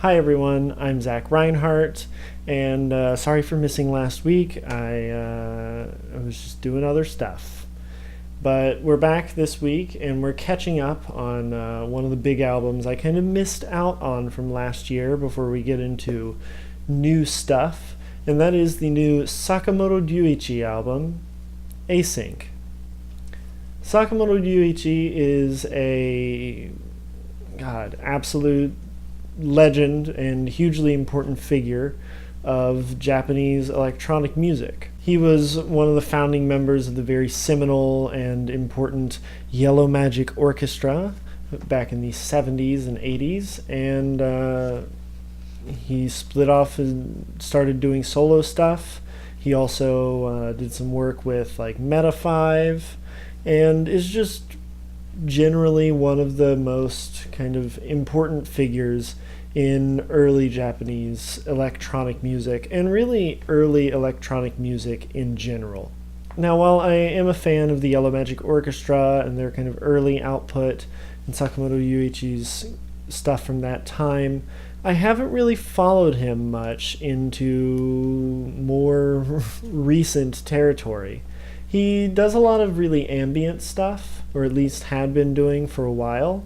Hi everyone, I'm Zach Reinhardt, and sorry for missing last week. I was just doing other stuff. But we're back this week, and we're catching up on one of the big albums I kind of missed out on from last year before we get into new stuff, and that is the new Sakamoto Ryuichi album, Async. Sakamoto Ryuichi is a absolute legend and hugely important figure of Japanese electronic music. He was one of the founding members of the very seminal and important Yellow Magic Orchestra back in the 70s and 80s, and he split off and started doing solo stuff. He also did some work with like Meta 5 and is just generally one of the most kind of important figures in early Japanese electronic music, and really early electronic music in general. Now, while I am a fan of the Yellow Magic Orchestra and their kind of early output and Sakamoto Ryuichi's stuff from that time, I haven't really followed him much into more recent territory. He does a lot of really ambient stuff, or at least had been doing for a while,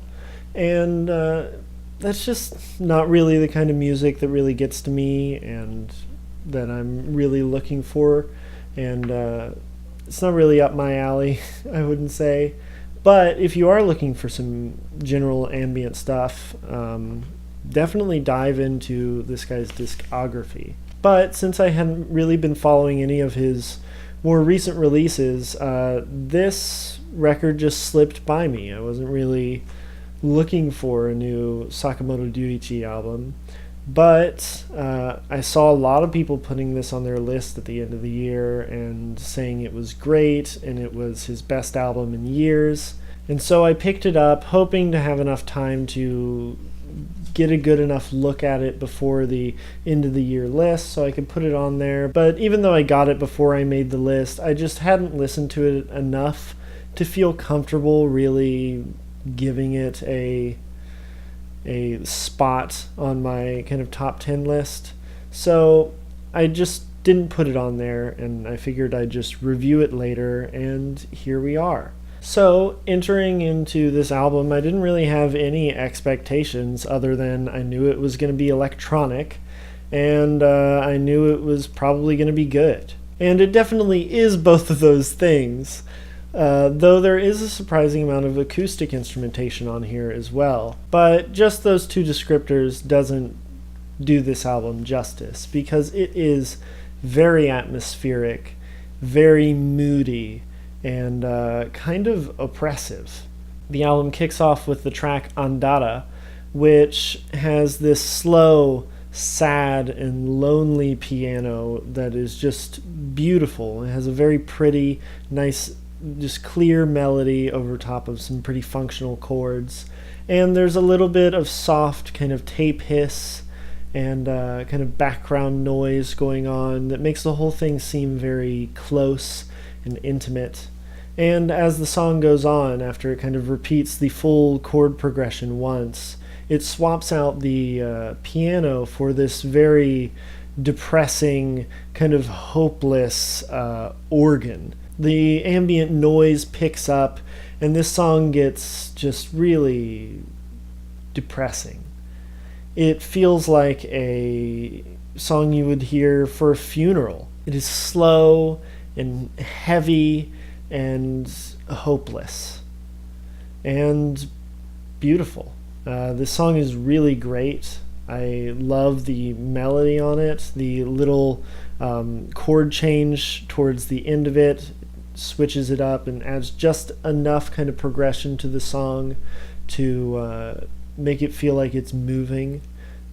and that's just not really the kind of music that really gets to me and that I'm really looking for, and it's not really up my alley, I wouldn't say. But if you are looking for some general ambient stuff, definitely dive into this guy's discography. But since I hadn't really been following any of his more recent releases, this record just slipped by me. I wasn't really looking for a new Sakamoto Ryuichi album, but I saw a lot of people putting this on their list at the end of the year and saying it was great and it was his best album in years. And so I picked it up, hoping to have enough time to get a good enough look at it before the end of the year list so I could put it on there. But even though I got it before I made the list, I just hadn't listened to it enough to feel comfortable really giving it a spot on my kind of top 10 list. So I just didn't put it on there, and I figured I'd just review it later, and here we are. So, entering into this album, I didn't really have any expectations other than I knew it was going to be electronic, and I knew it was probably going to be good. And it definitely is both of those things, though there is a surprising amount of acoustic instrumentation on here as well. But just those two descriptors doesn't do this album justice, because it is very atmospheric, very moody, and kind of oppressive. The album kicks off with the track Ondata, which has this slow, sad, and lonely piano that is just beautiful. It has a very pretty, nice, just clear melody over top of some pretty functional chords. And there's a little bit of soft kind of tape hiss and kind of background noise going on that makes the whole thing seem very close and intimate. And as the song goes on, after it kind of repeats the full chord progression once, it swaps out the piano for this very depressing, kind of hopeless organ. The ambient noise picks up, and this song gets just really depressing. It feels like a song you would hear for a funeral. It is slow and heavy and hopeless and beautiful. This song is really great. I love the melody on it, the little chord change towards the end of it switches it up and adds just enough kind of progression to the song to make it feel like it's moving,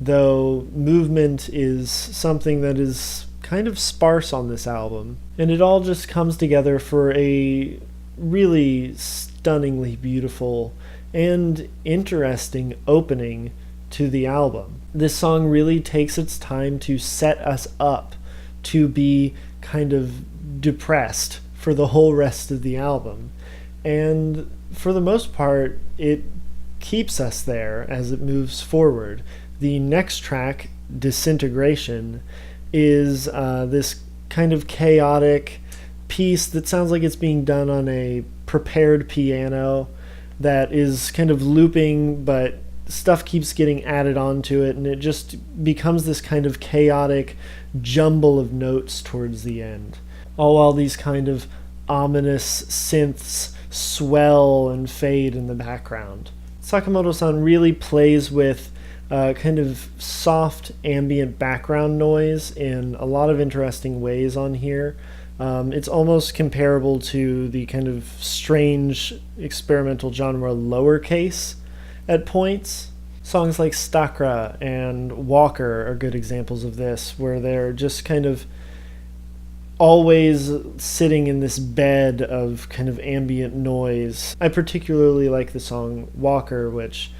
though movement is something that is kind of sparse on this album, and it all just comes together for a really stunningly beautiful and interesting opening to the album. This song really takes its time to set us up to be kind of depressed for the whole rest of the album, and for the most part it keeps us there as it moves forward. the next track, Disintegration, is this kind of chaotic piece that sounds like it's being done on a prepared piano that is kind of looping, but stuff keeps getting added onto it, and it just becomes this kind of chaotic jumble of notes towards the end. All while these kind of ominous synths swell and fade in the background. Sakamoto-san really plays with kind of soft ambient background noise in a lot of interesting ways on here. It's almost comparable to the kind of strange experimental genre Lowercase at points. Songs like Stakra and Walker are good examples of this, where they're just kind of always sitting in this bed of kind of ambient noise. I particularly like the song Walker, which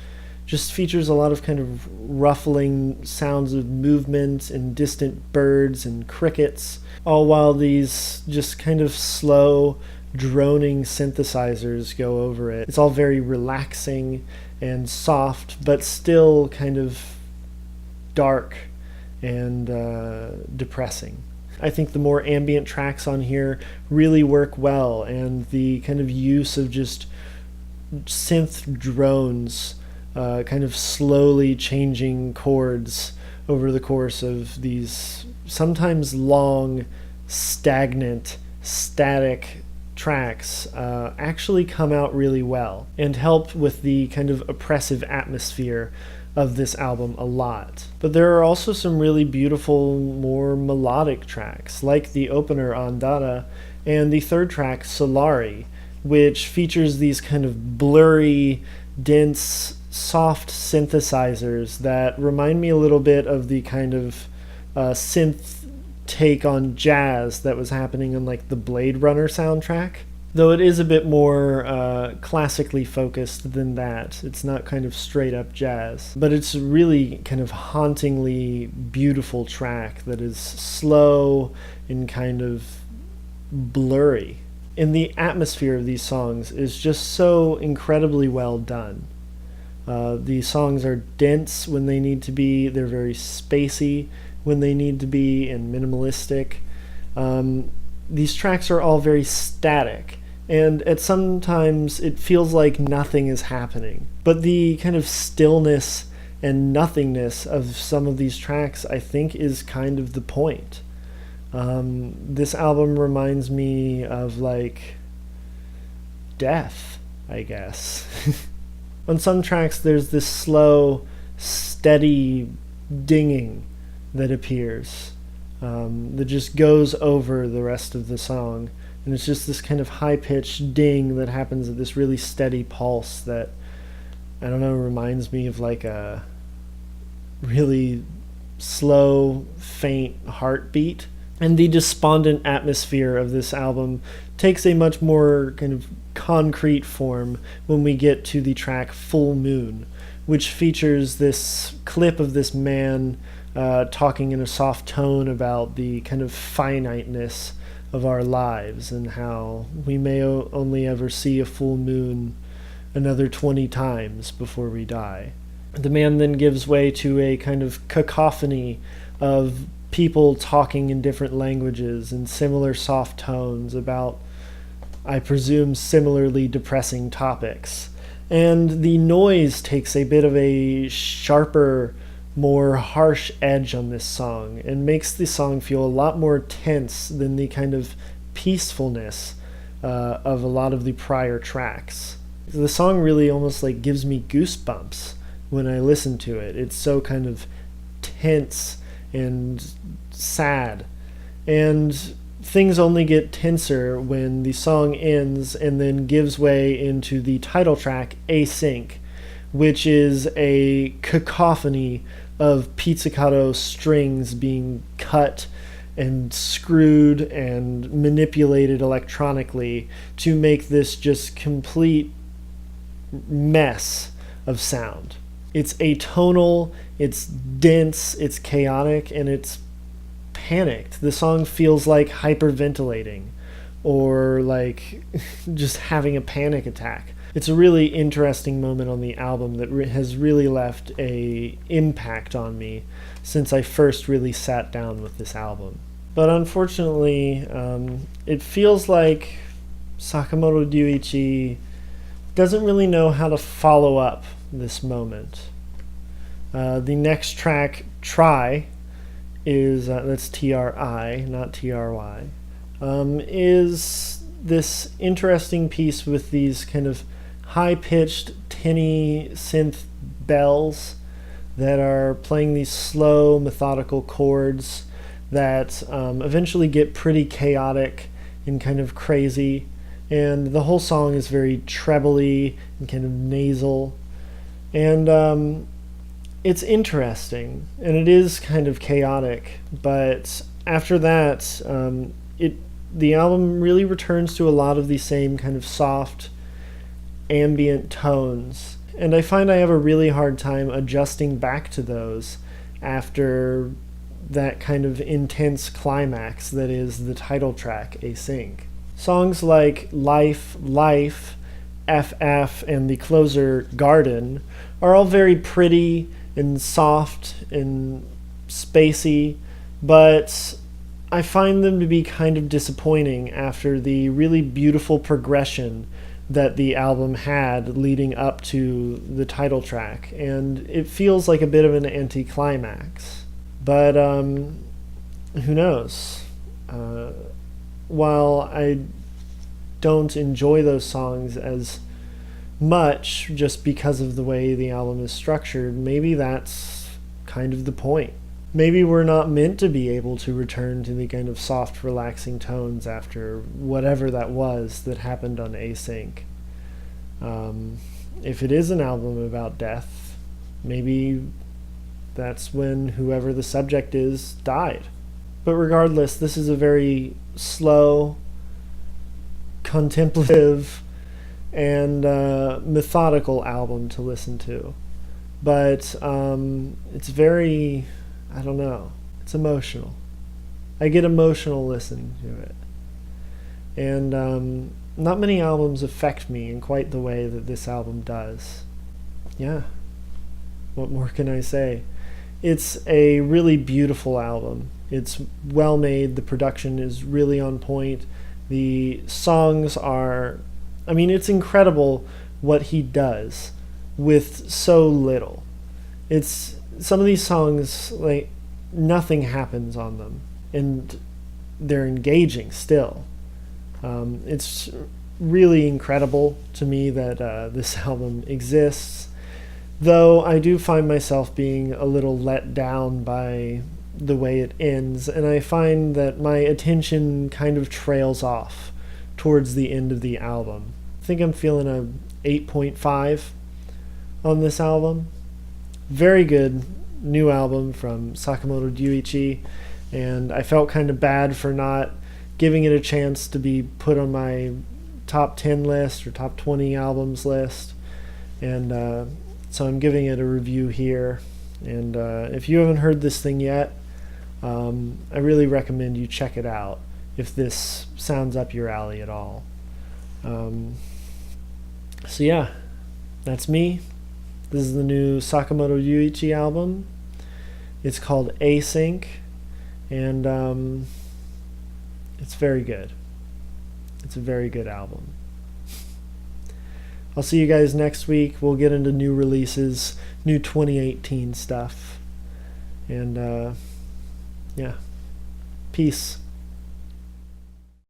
just features a lot of kind of ruffling sounds of movement and distant birds and crickets, all while these just kind of slow, droning synthesizers go over it. It's all very relaxing and soft, but still kind of dark and depressing. I think the more ambient tracks on here really work well, and the kind of use of just synth drones kind of slowly changing chords over the course of these sometimes long, stagnant, static tracks actually come out really well and help with the kind of oppressive atmosphere of this album a lot. But there are also some really beautiful, more melodic tracks, like the opener Ondata and the third track Solari, which features these kind of blurry, dense, soft synthesizers that remind me a little bit of the kind of synth take on jazz that was happening on like the Blade Runner soundtrack. Though it is a bit more classically focused than that. It's not kind of straight up jazz. But it's a really kind of hauntingly beautiful track that is slow and kind of blurry. And the atmosphere of these songs is just so incredibly well done. The songs are dense when they need to be. They're very spacey when they need to be, and minimalistic. These tracks are all very static, and at sometimes it feels like nothing is happening. But the kind of stillness and nothingness of some of these tracks, I think, is kind of the point. This album reminds me of, like, death, I guess. On some tracks, there's this slow, steady dinging that appears, that just goes over the rest of the song. And it's just this kind of high-pitched ding that happens at this really steady pulse that, I don't know, reminds me of like a really slow, faint heartbeat. And the despondent atmosphere of this album takes a much more kind of concrete form when we get to the track Full Moon, which features this clip of this man talking in a soft tone about the kind of finiteness of our lives and how we may only ever see a full moon another 20 times before we die. The man then gives way to a kind of cacophony of people talking in different languages and similar soft tones about, I presume, similarly depressing topics. And the noise takes a bit of a sharper, more harsh edge on this song and makes the song feel a lot more tense than the kind of peacefulness of a lot of the prior tracks. The song really almost like gives me goosebumps when I listen to it. It's so kind of tense and sad, and things only get tenser when the song ends and then gives way into the title track Async, which is a cacophony of pizzicato strings being cut and screwed and manipulated electronically to make this just complete mess of sound. It's atonal, it's dense, it's chaotic, and it's panicked. The song feels like hyperventilating or like just having a panic attack It's a really interesting moment on the album that has really left a impact on me since I first really sat down with this album. But unfortunately, it feels like Sakamoto Ryuichi doesn't really know how to follow up this moment. The next track, Try, is, that's Tri, not Try, is this interesting piece with these kind of high-pitched, tinny synth bells that are playing these slow, methodical chords that eventually get pretty chaotic and kind of crazy. And the whole song is very trebly and kind of nasal. And it's interesting, and it is kind of chaotic. But after that, the album really returns to a lot of the same kind of soft, ambient tones. And I find I have a really hard time adjusting back to those after that kind of intense climax that is the title track, Async. Songs like Life, Life, FF, and the closer, Garden, are all very pretty and soft and spacey, but I find them to be kind of disappointing after the really beautiful progression that the album had leading up to the title track, and it feels like a bit of an anticlimax. But who knows? While I don't enjoy those songs as much just because of the way the album is structured, maybe that's kind of the point. Maybe we're not meant to be able to return to the kind of soft, relaxing tones after whatever that was that happened on Async. If it is an album about death, maybe that's when whoever the subject is died. But regardless, this is a very slow, contemplative, and methodical album to listen to. But it's very, I don't know, it's emotional. I get emotional listening to it. And not many albums affect me in quite the way that this album does. Yeah, what more can I say? It's a really beautiful album. It's well made, the production is really on point. The songs are, I mean, it's incredible what he does with so little. It's, some of these songs, like, nothing happens on them, and they're engaging still. It's really incredible to me that this album exists, though I do find myself being a little let down by the way it ends, and I find that my attention kind of trails off towards the end of the album. I think I'm feeling a 8.5 on this album. Very good new album from Sakamoto Ryuichi, and I felt kind of bad for not giving it a chance to be put on my top 10 list or top 20 albums list. And so I'm giving it a review here. And if you haven't heard this thing yet, I really recommend you check it out if this sounds up your alley at all. So yeah, that's me. This is the new Sakamoto Ryuichi album. It's called Async, and it's very good. It's a very good album. I'll see you guys next week. We'll get into new releases, new 2018 stuff. And yeah, peace.